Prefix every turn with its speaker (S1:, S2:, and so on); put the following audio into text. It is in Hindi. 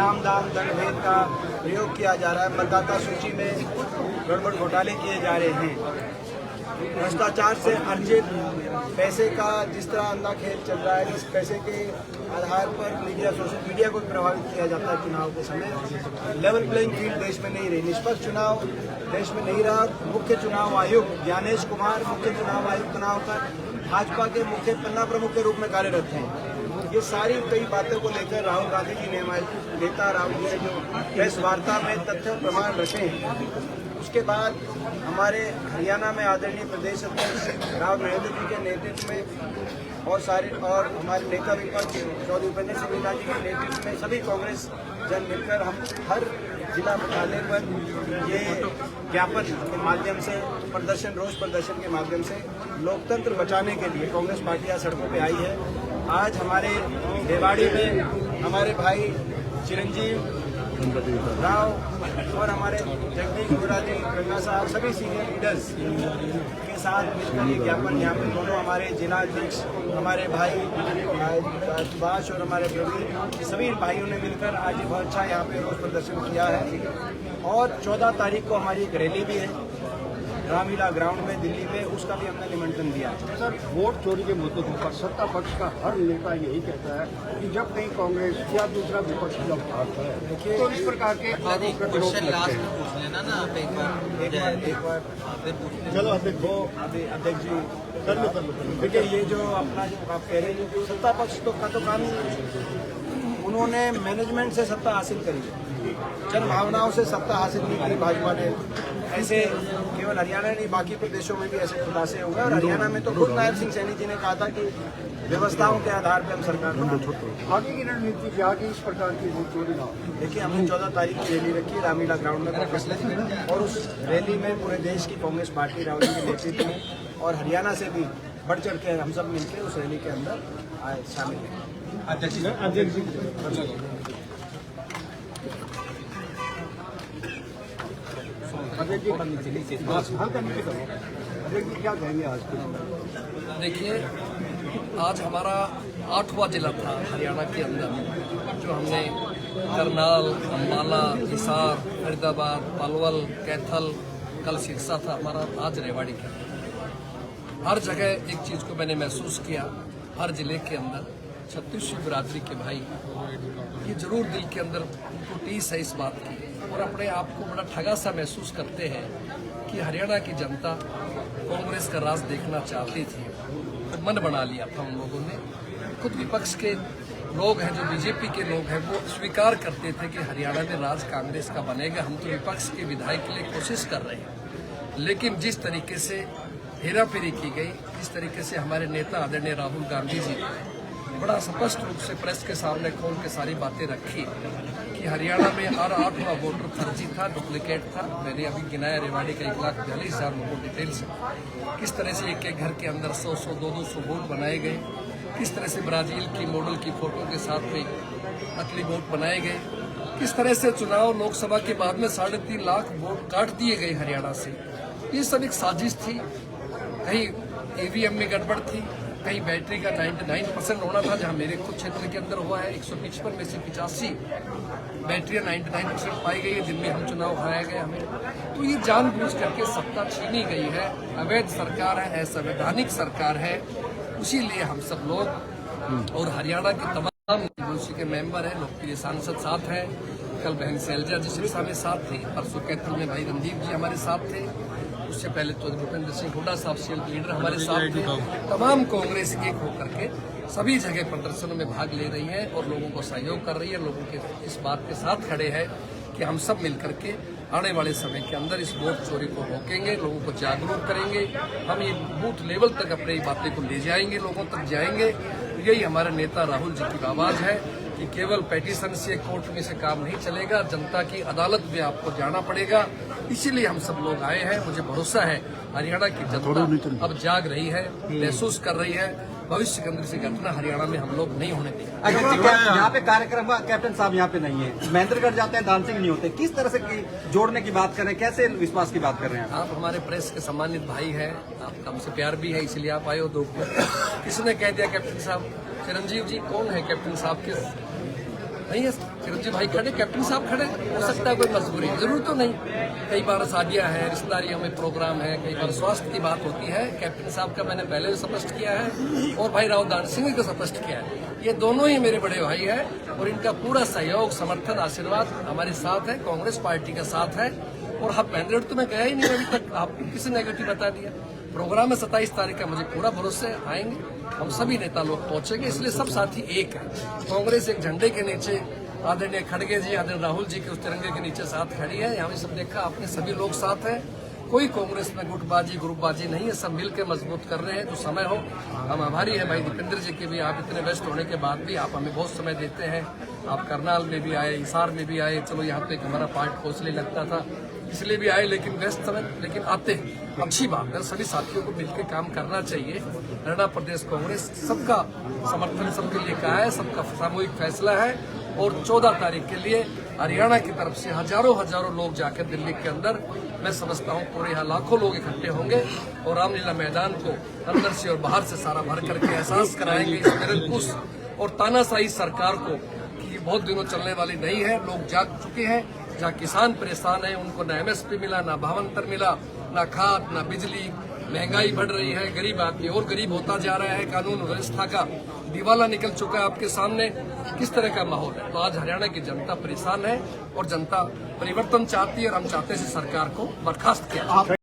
S1: नाम दाम दंड भेद का प्रयोग किया जा रहा है। मतदाता सूची में गड़बड़ घोटाले किए जा रहे हैं। भ्रष्टाचार से अर्जित पैसे का जिस तरह अंधा खेल चल रहा है, इस पैसे के आधार पर सोशल मीडिया को प्रभावित किया जाता है। चुनाव के समय लेवल प्लेइंग फील्ड देश में नहीं रही, निष्पक्ष चुनाव देश में नहीं रहा। मुख्य चुनाव आयुक्त ज्ञानेश कुमार मुख्य चुनाव आयुक्त चुनाव पर भाजपा के मुख्य पन्ना प्रमुख के रूप में कार्यरत हैं। ये सारी कई बातों को लेकर राहुल गांधी जी ने, हमारे नेता राहुल जी ने जो प्रेस वार्ता में तथ्य प्रमाण रखे हैं, उसके बाद हमारे हरियाणा में आदरणीय प्रदेश अध्यक्ष राव नरेंद्र जी के नेतृत्व में और हमारे नेता विपक्ष चौधरी उपेंद्र सिंह मीना जी के नेतृत्व में सभी कांग्रेस जन मिलकर हम हर जिला मुख्यालय पर ये ज्ञापन के माध्यम से रोष प्रदर्शन के माध्यम से लोकतंत्र बचाने के लिए कांग्रेस पार्टियां सड़कों पे आई है। आज हमारे रेवाड़ी में हमारे भाई चिरंजीव राव और हमारे जगदीश गोरा जी, गंगा साहब, सभी सीनियर लीडर्स के साथ मिलकर ये ज्ञापन यहाँ पे दोनों हमारे जिला अध्यक्ष हमारे भाई सुभाष और हमारे प्रवीण, सभी भाइयों ने मिलकर आज ये बहुत अच्छा यहाँ पे रोष प्रदर्शन किया है। और 14 तारीख को हमारी एक रैली भी है रामलीला ग्राउंड में दिल्ली में, उसका भी हमने निमंत्रण दिया है।
S2: सर, वोट चोरी के मुद्दों पर सत्ता पक्ष का हर नेता यही कहता है कि जब कहीं कांग्रेस या दूसरा विपक्ष जब भागता है देखिए तो इस प्रकार के
S1: चलो अध्यक्ष जी देखिए, ये जो अपना जो आप कह रहे हैं सत्ता पक्ष का तो काम उन्होंने मैनेजमेंट से सत्ता हासिल करी, जन भावनाओं से सत्ता हासिल नहीं करी भाजपा ने। ऐसे केवल हरियाणा नहीं, बाकी प्रदेशों में भी ऐसे खुलासे होंगे। और हरियाणा में तो खुद नायब सिंह सैनी जी ने कहा था कि व्यवस्थाओं के आधार पर हम सरकार को
S2: आगे की रणनीति क्या कि इस प्रकार की चोरी ना हो।
S1: देखिए, हमने 14 तारीख की रैली रखी रामलीला ग्राउंड में और उस रैली में पूरे देश की कांग्रेस पार्टी राहुल जी के नेतृत्व में और हरियाणा से भी बढ़ चढ़ के हम सब मिलकर उस रैली के अंदर आए शामिल हैं। अध्यक्ष जी
S2: क्या कहेंगे आज?
S3: देखिए, आज हमारा 8वां जिला था हरियाणा के अंदर, जो हमने करनाल, अम्बाला, हिसार, फरीदाबाद, पलवल, कैथल, कल सिरसा था हमारा, आज रेवाड़ी का। हर जगह एक चीज को मैंने महसूस किया, हर जिले के अंदर छत्तीसगढ़ बिरादरी के भाई ये जरूर दिल के अंदर उनको टीस है इस बात की, और अपने आप को बड़ा ठगा सा महसूस करते हैं कि हरियाणा की जनता कांग्रेस का राज देखना चाहती थी। तो मन बना लिया था उन लोगों ने। खुद विपक्ष के लोग हैं, जो बीजेपी के लोग हैं, वो स्वीकार करते थे कि हरियाणा में राज कांग्रेस का बनेगा। हम तो विपक्ष के विधायक के लिए कोशिश कर रहे हैं, लेकिन जिस तरीके से हेराफेरी की गई, जिस तरीके से हमारे नेता आदरणीय राहुल गांधी जी बड़ा स्पष्ट रूप से प्रेस के सामने खोल के सारी बातें रखी कि हरियाणा में हर 8वां वोटर फर्जी था, डुप्लीकेट था। मैंने अभी गिनाया रेवाड़ी का 1,42,000 लोगों डिटेल से, किस तरह से एक घर के अंदर 100-100, 200 वोट बनाए गए, किस तरह से ब्राजील की मॉडल की फोटो के साथ में नकली वोट बनाए गए, किस तरह से चुनाव लोकसभा के बाद में 3.5 लाख वोट काट दिए गए हरियाणा से। ये सब एक साजिश थी। कहीं ईवीएम में गड़बड़ थी, कहीं बैटरी का 99% होना था, जहां मेरे खुद क्षेत्र के अंदर हुआ है 155 में से 85 बैटरियां 99% पाई गई है, जिनमें हम चुनाव हराया गया हमें। तो ये जानबूझ करके सत्ता छीनी गई है, अवैध सरकार है, असंवैधानिक सरकार है। इसीलिए हम सब लोग और हरियाणा के तमाम यूनिवर्सिटी के मेंबर हैं, लोकप्रिय सांसद साथ हैं। कल बहन शैलजा जी सिरसा में साथ थी, परसों कैथल में भाई रणदीप जी हमारे साथ थे, उससे पहले तो भूपेंद्र सिंह हुड्डा साहब सेल्फ लीडर हमारे साथ थे। तमाम कांग्रेस एक होकर के सभी जगह प्रदर्शनों में भाग ले रही है और लोगों को सहयोग कर रही है। लोगों के इस बात के साथ खड़े हैं कि हम सब मिलकर के आने वाले समय के अंदर इस वोट चोरी को रोकेंगे, लोगों को जागरूक करेंगे। हम ये बूथ लेवल तक अपनी बातें को ले जाएंगे, लोगों तक जाएंगे। यही हमारे नेता राहुल जी की आवाज है कि केवल पेटिशन से, कोर्ट में से काम नहीं चलेगा, जनता की अदालत में आपको जाना पड़ेगा। इसीलिए हम सब लोग आए हैं। मुझे भरोसा है हरियाणा की जनता अब जाग रही है, महसूस कर रही है। भविष्य के अंदर से घटना हरियाणा में हम लोग नहीं होने देंगे।
S4: यहाँ पे कार्यक्रम कैप्टन साहब यहाँ पे नहीं है, महेंद्रगढ़ जाते हैं, दान सिंह नहीं होते। किस तरह से जोड़ने की बात कर रहे हैं, कैसे विश्वास की बात कर रहे हैं?
S3: आप हमारे प्रेस के सम्मानित भाई हैं, आपका हमसे प्यार भी है, इसलिए आप आए हो। दो किसने कह दिया कैप्टन साहब? चिरंजीव जी कौन है कैप्टन साहब के? नहीं है। चिरंजीव भाई खड़े, कैप्टन साहब खड़े, हो सकता है कोई मजबूरी, जरूर तो नहीं। कई बार शादियां हैं, रिश्तेदारियों में प्रोग्राम है, कई बार स्वास्थ्य की बात होती है। कैप्टन साहब का मैंने पहले भी स्पष्ट किया है और भाई राव दान सिंह को स्पष्ट किया है। ये दोनों ही मेरे बड़े भाई हैं और इनका पूरा सहयोग, समर्थन, आशीर्वाद हमारे साथ है, कांग्रेस पार्टी का साथ है। और हम मैंडेट तो मैं गया ही नहीं अभी तक, आपको किसी नेगेटिव बता दिया। प्रोग्राम है 27 तारीख का, मुझे पूरा भरोसा है आएंगे, हम सभी नेता लोग पहुंचेंगे। इसलिए सब साथी एक है। कांग्रेस एक झंडे के नीचे, आदरणीय खड़गे जी, आदरणीय राहुल जी के उस तिरंगे के नीचे साथ खड़ी है। यहाँ सब देखा आपने, सभी लोग साथ हैं। कोई कांग्रेस में गुटबाजी ग्रुपबाजी नहीं है, सब मिलकर मजबूत कर रहे हैं। जो समय हो, हम आभारी हैं भाई दीपेंद्र जी के भी, आप इतने व्यस्त होने के बाद भी आप हमें बहुत समय देते हैं। आप करनाल में भी आए, हिसार में भी आए, चलो यहाँ पे हमारा पार्ट खोसले लगता था इसलिए भी आए, लेकिन व्यस्त समय, लेकिन आते हैं, अच्छी बात है। सभी साथियों को मिलकर काम करना चाहिए। हरियाणा प्रदेश कांग्रेस सबका समर्थन सबके लिए का है, सबका सामूहिक फैसला है। और 14 तारीख के लिए हरियाणा की तरफ से हजारों लोग जाकर दिल्ली के अंदर, मैं समझता हूँ पूरे यहाँ लाखों लोग इकट्ठे होंगे और रामलीला मैदान को अंदर से और बाहर से सारा भर करके एहसास कराएंगे इस निरंकुश और तानाशाही सरकार को कि बहुत दिनों चलने वाली नहीं है। लोग जाग चुके हैं। जहाँ किसान परेशान है, उनको न MSP मिला, ना भावांतर मिला, ना खाद, ना बिजली, महंगाई बढ़ रही है, गरीब आदमी और गरीब होता जा रहा है, कानून व्यवस्था का दिवाला निकल चुका है आपके सामने। किस तरह का माहौल है? तो आज हरियाणा की जनता परेशान है और जनता परिवर्तन चाहती है और हम चाहते हैं इस सरकार को बर्खास्त किया जाए।